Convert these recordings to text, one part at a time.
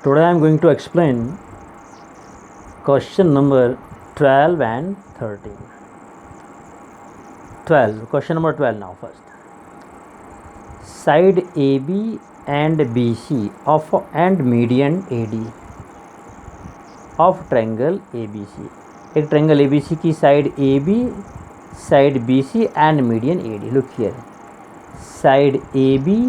Today I am going to explain question number 12 and 13. 12. Question number 12 now first. Side AB and BC of and median AD of triangle ABC. एक triangle ABC की side AB, side BC and median AD. Look here. Side AB,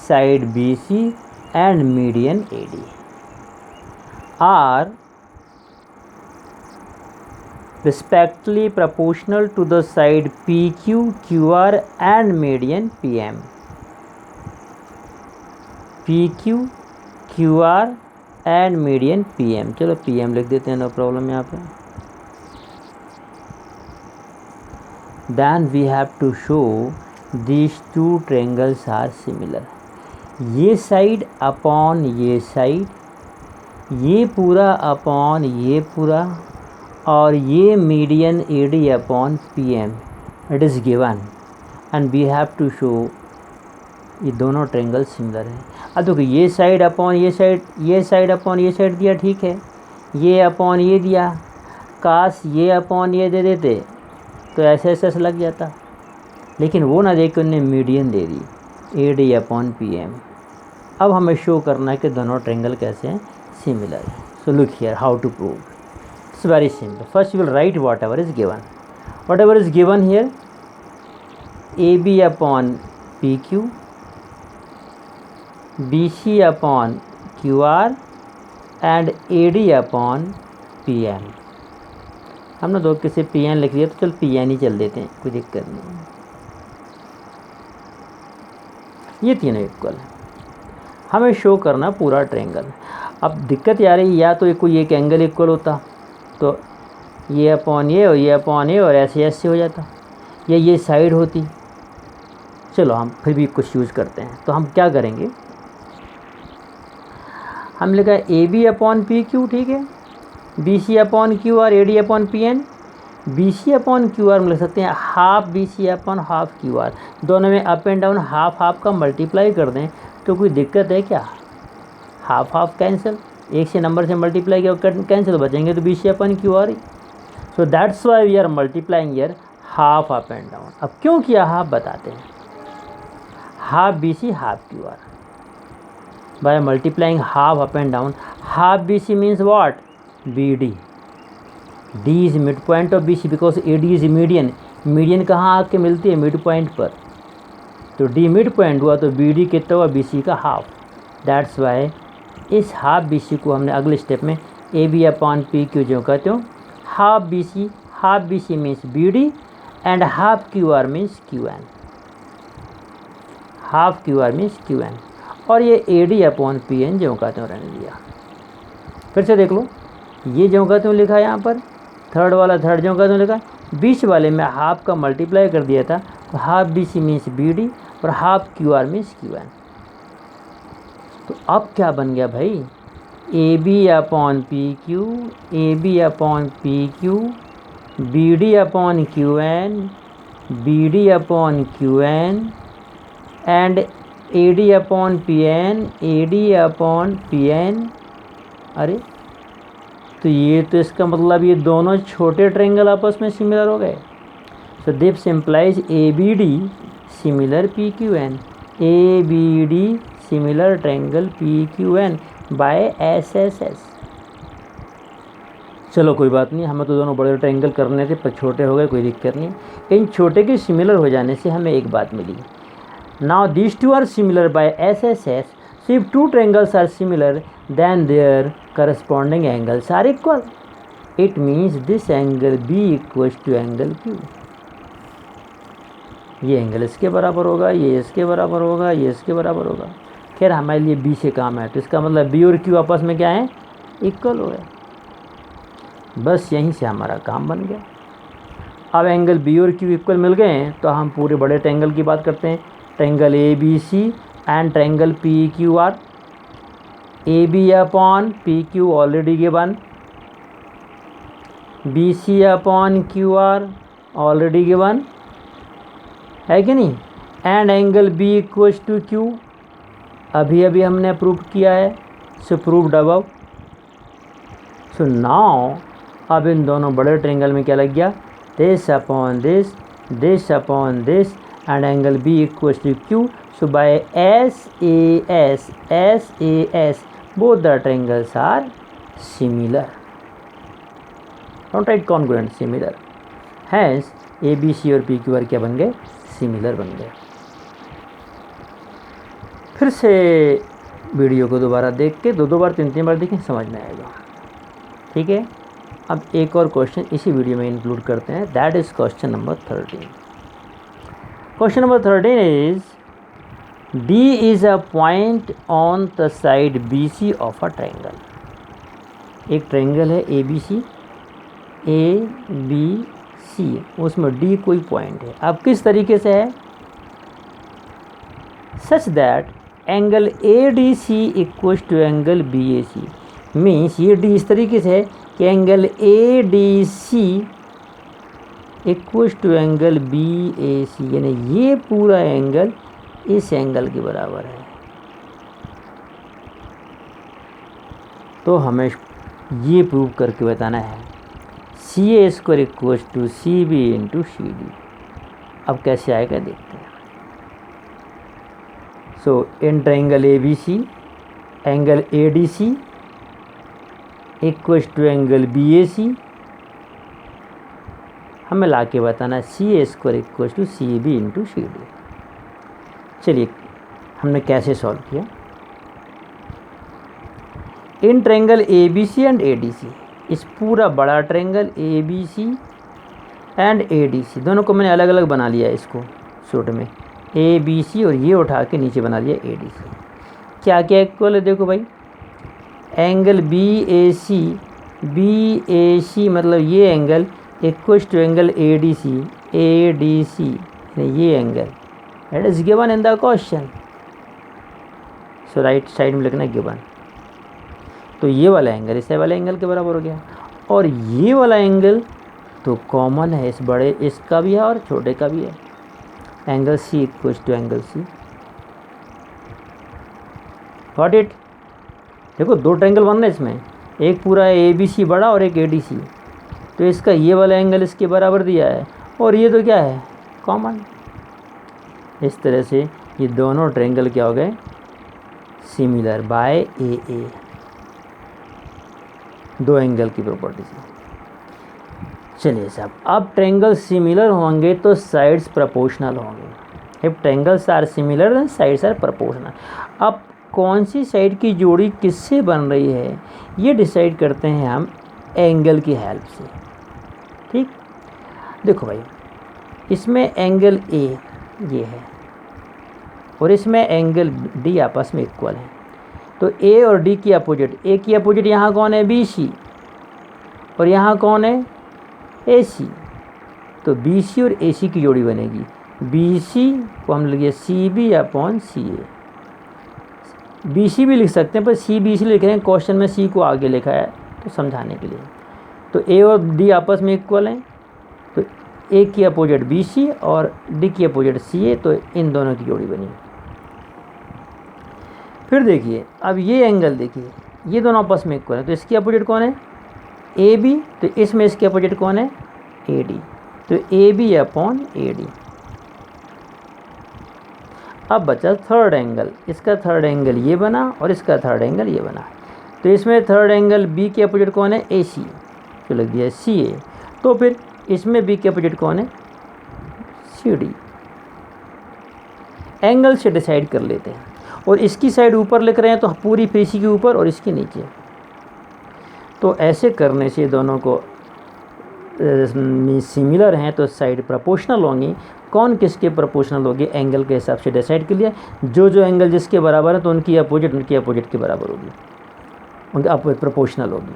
side BC and median AD are respectively proportional to the side PQ, QR and median PM. PQ, QR and median PM. चलो PM लिख देते हैं, no problem यहाँ पे. Then we have to show these two triangles are similar. ये side upon ये side, ये पूरा अपॉन ये पूरा, और ये median AD upon PM. It is given and we have to show ये दोनों ट्रायंगल सिमिलर हैं. अब देखो ये साइड अपॉन ये साइड, ये साइड अपॉन ये साइड दिया, ठीक है. ये अपॉन ये दिया, काश ये अपॉन ये दे देते तो ऐसे लग जाता, लेकिन वो ना दे के उन्हें मीडियन दे दी, AD अपॉन PM. अब हमें शो करना है कि दोनों ट्रायंगल कैसे हैं, सिमिलर है. So look here how to prove. It's very simple. First you will write whatever is given. Whatever is given here, AB upon PQ, BC upon QR and AD upon PM. हमने दो किसी PN लिख दिया तो चल PN ही चल देते हैं, कोई दिक्कत नहीं. ये तीनों इक्वल है. हमें शो करना पूरा ट्रायंगल. अब दिक्कत आ रही है, या तो कोई एक एंगल इक्वल होता तो ये अपॉन ये और ये अपॉन ये और ऐसे हो जाता, या ये साइड होती. चलो हम फिर भी कुछ यूज़ करते हैं. तो हम क्या करेंगे, हम लिखा AB अपॉन PQ, ठीक है. BC upon QR, AD upon PN. BC upon QR हम लिख सकते हैं half BC upon half QR. दोनों में up and down half half का मल्टीप्लाई कर दें तो कोई दिक्कत है क्या. हाफ हाफ कैंसिल, एक से नंबर से मल्टीप्लाई किया कैंसिल, बचेंगे तो BC upon QR. So that's why we are multiplying here half up and down. अब क्यों किया हाफ बताते हैं. Half BC half QR by multiplying half up and down. Half BC means what, BD. D is midpoint of BC because AD is median. Median कहाँ आके मिलती है, mid point पर. तो D मिड पॉइंट हुआ तो BD कितना हुआ, BC का हाफ. दैट्स वाई इस हाफ BC को हमने अगले स्टेप में AB अपॉन PQ जो कहते हो, half BC means BD and half QR means QN. Half QR means QN और ये AD अपॉन PN जो कहते हो रहने दिया. फिर से देख लो, ये जो कहते हो लिखा है यहाँ पर, थर्ड वाला थर्ड जो कहते हो लिखा, बीच वाले में हाफ का मल्टीप्लाई कर दिया था तो हाफ BC मीन्स BD और हाफ QR मीन्स QN. तो अब क्या बन गया भाई, AB upon PQ, AB upon PQ, BD upon QN, BD upon QN and AD upon PN, AD upon PN. अरे तो ये तो इसका मतलब ये दोनों छोटे ट्रायंगल आपस में सिमिलर हो गए. So this implies ABD similar PQN, ABD similar triangle PQN by SSS. चलो कोई बात नहीं, हमें तो दोनों बड़े ट्रायंगल करने थे पर छोटे हो गए, कोई दिक्कत नहीं. इन छोटे के सिमिलर हो जाने से हमें एक बात मिली. Now these two are similar by SSS. So if two triangles are similar, then their corresponding angles are equal. It means this angle B equals to angle Q. ये एंगल इसके बराबर होगा, ये इसके बराबर होगा, ये इसके बराबर होगा. खैर हमारे लिए B से काम है तो इसका मतलब B और Q आपस में क्या है, इक्वल हो गए. बस यहीं से हमारा काम बन गया. अब एंगल B और Q इक्वल मिल गए हैं तो हम पूरे बड़े ट्रायंगल की बात करते हैं. Triangle ABC and triangle PQR. AB upon PQ already given, BC upon QR already given है कि नहीं. And angle B equals to Q अभी अभी हमने प्रूव किया है. So proved above. So now अब इन दोनों बड़े ट्रायंगल में क्या लग गया, this upon this and angle B equals to Q. So by S A S both the triangles are similar, don't write congruent, similar. Hence A B C और P Q R क्या बन गए, similar बन गए। फिर से video को दोबारा देख के दो बार तीन बार देखें, समझ में आएगा। ठीक है, अब एक और क्वेश्चन इसी वीडियो में इंक्लूड करते हैं, that is question number 13। Question number 13 is D is a point on the side B C of a triangle. एक ट्रायंगल है ए बी सी, उसमें डी कोई पॉइंट है। अब किस तरीके से है, such that angle A D C equals to angle B A C. Means ये डी इस तरीके से है कि angle A D C equals to angle B A C, यानी ये पूरा एंगल इस एंगल के बराबर है। तो हमें ये प्रूव करके बताना है C A square equals to C B into C D. अब कैसे आएगा देखते हैं। So in triangle A B C angle A D C equals to angle B A C, हमें ला के बताना C A square equals to C B into C D. चलिए हमने कैसे सॉल्व किया। In triangle A B C and A D C, इस पूरा बड़ा triangle A B C and A D सी दोनों को मैंने अलग अलग बना लिया, इसको शॉर्ट में ए बी सी, और ये उठा के नीचे बना लिया ए डी सी। क्या क्या इक्वल है देखो भाई, एंगल बी ए सी मतलब ये angle equals to angle A D C ये angle that is given in the question. So right side में लिखना गिवन। तो ये वाला एंगल इस वाले एंगल के बराबर हो गया, और ये वाला एंगल तो कॉमन है, इस बड़े इसका भी है और छोटे का भी है। Angle C equals to angle C, got it. देखो दो ट्रायंगल बन रहे हैं इसमें, एक पूरा ए बी सी बड़ा और एक ए डी सी, तो इसका ये वाला एंगल इसके बराबर दिया है, और ये तो क्या है कॉमन। इस तरह से ये दोनों ट्रायंगल क्या हो गए, सिमिलर बाय ए। दो एंगल की प्रॉपर्टी से। चलिए साहब, अब ट्रायंगल सिमिलर होंगे तो साइड्स प्रोपोर्शनल होंगे। If triangles are similar then sides are proportional. अब कौन सी साइड की जोड़ी किससे बन रही है ये डिसाइड करते हैं हम एंगल की हेल्प से। ठीक, देखो भाई इसमें एंगल ए ये है और इसमें एंगल डी आपस में इक्वल है, तो ए और डी की अपोजिट, ए की अपोजिट यहाँ कौन है बी सी, और यहाँ कौन है ए सी, तो बी सी और ए सी की जोड़ी बनेगी। बी सी को हम लिखिए सी बी अपॉन सी ए। बी सी भी लिख सकते हैं पर सी बी सी लिख रहे हैं, क्वेश्चन में सी को आगे लिखा है तो समझाने के लिए। तो ए और डी आपस में इक्वल हैं, तो ए की अपोजिट बी सी और डी की अपोजिट सी ए, तो इन दोनों की जोड़ी बनी। फिर देखिए अब ये एंगल देखिए, ये दोनों आपस में इक्वल है, तो इसकी अपोजिट कौन है ए बी, तो इसमें इसके अपोजिट कौन है ए डी, तो A B upon A D. अब बचा थर्ड एंगल, इसका थर्ड एंगल ये बना और इसका थर्ड एंगल ये बना, तो इसमें थर्ड एंगल बी के अपोजिट कौन है ए सी, तो लग दिया सी ए, तो फिर इसमें बी के अपोजिट कौन है सी डी। एंगल से डिसाइड कर लेते हैं, और इसकी साइड ऊपर लिख रहे हैं तो पूरी फिर इसी के ऊपर और इसके नीचे, तो ऐसे करने से दोनों को सिमिलर हैं तो साइड प्रोपोर्शनल होंगी। कौन किसके प्रोपोर्शनल होगी एंगल के हिसाब से डिसाइड कर लिया, जो एंगल जिसके बराबर है तो उनकी अपोजिट के बराबर होगी, उनकी अपोजिट प्रोपोर्शनल होगी।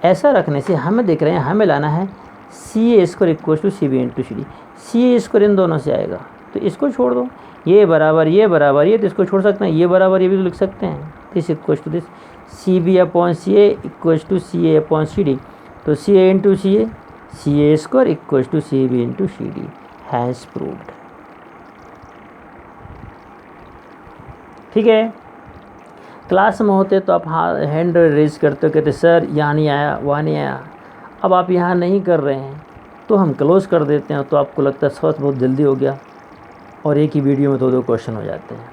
ऐसा रखने से हमें देख रहे हैं हमें लाना है C A square equal to C B into C D. C A square इन दोनों से आएगा तो इसको छोड़ दो, ये बराबर ये तो इसको छोड़ सकते हैं, ये बराबर ये भी लिख सकते हैं, this equal to this C B upon C A equal to C A upon C D, तो C A into C A square equal to C B into C D has proved. ठीक है, class में होते तो आप hand raise करते हो, कहते सर यहाँ नहीं आया, वहाँ नहीं आया। अब आप यहाँ नहीं कर रहे हैं तो हम क्लोज़ कर देते हैं, तो आपको लगता है सब बहुत जल्दी हो गया और एक ही वीडियो में 2-2 क्वेश्चन हो जाते हैं।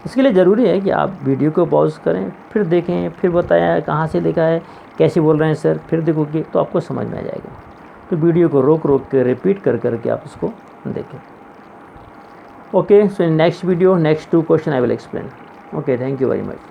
इसके लिए ज़रूरी है कि आप वीडियो को पॉज करें, फिर देखें, फिर बताएं कहाँ से देखा है, कैसे बोल रहे हैं सर, फिर देखोगे तो आपको समझ में आ जाएगा। तो वीडियो को रोक रोक के रिपीट कर करके आप उसको देखें। Okay, so in next video, next 2 question I will explain. Okay, thank you very much.